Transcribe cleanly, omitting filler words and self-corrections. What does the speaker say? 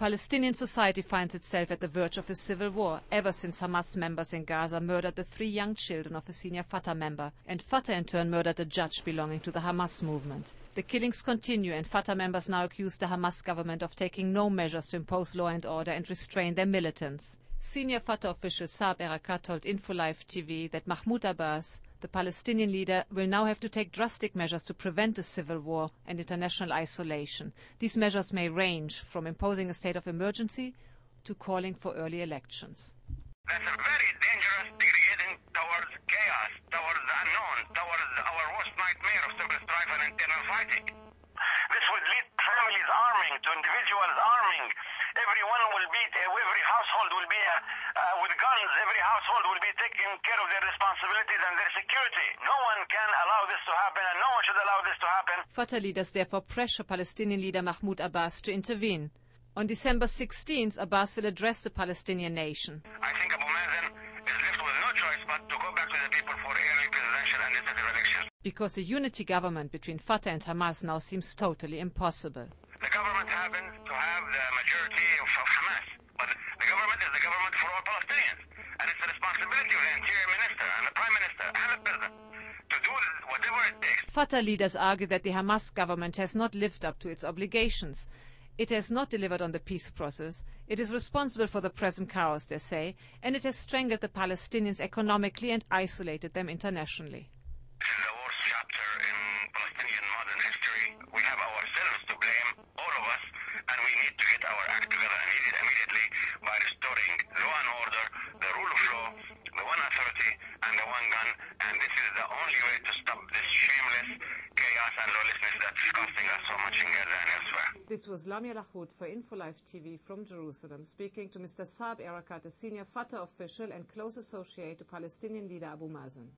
Palestinian society finds itself at the verge of a civil war ever since Hamas members in Gaza murdered the 3 young children of a senior Fata member, and Fata in turn murdered a judge belonging to the Hamas movement. The killings continue, and Fata members now accuse the Hamas government of taking no measures to impose law and order and restrain their militants. Senior Fata official Saëb Erekat told InfoLive TV that Mahmoud Abbas, the Palestinian leader, will now have to take drastic measures to prevent a civil war and international isolation. These measures may range from imposing a state of emergency to calling for early elections. That's a very dangerous degrading towards chaos, towards the unknown, towards our worst nightmare of civil strife and internal fighting. This would lead to families arming, to individuals arming. Every household will be with guns. Every household will be taking care of their responsibilities and their security. No one can allow this to happen, and no one should allow this to happen. Fatah leaders therefore pressure Palestinian leader Mahmoud Abbas to intervene. On December 16th, Abbas will address the Palestinian nation. I think Abu Mazen is left with no choice but to go back to the people for early presidential and legislative elections. Because a unity government between Fatah and Hamas now seems totally impossible. The government happens to have the majority of Hamas, but the government is the government for all Palestinians, and it's the responsibility of the interior minister and the prime minister and the president to do whatever it takes. Fatah leaders argue that the Hamas government has not lived up to its obligations. It has not delivered on the peace process. It is responsible for the present chaos, they say, and it has strangled the Palestinians economically and isolated them internationally. This is the worst chapter in Palestinian modern history. We have ourselves to blame, all of us, and we need to get our act together immediately by restoring law and order, the rule of law, the one authority, and the one gun. And this is the only way to stop this shameless chaos and lawlessness that's costing us so much in Gaza and elsewhere. This was Lamia Lahoud for InfoLive TV from Jerusalem, speaking to Mr. Saëb Erekat, a senior Fatah official and close associate to Palestinian leader Abu Mazen.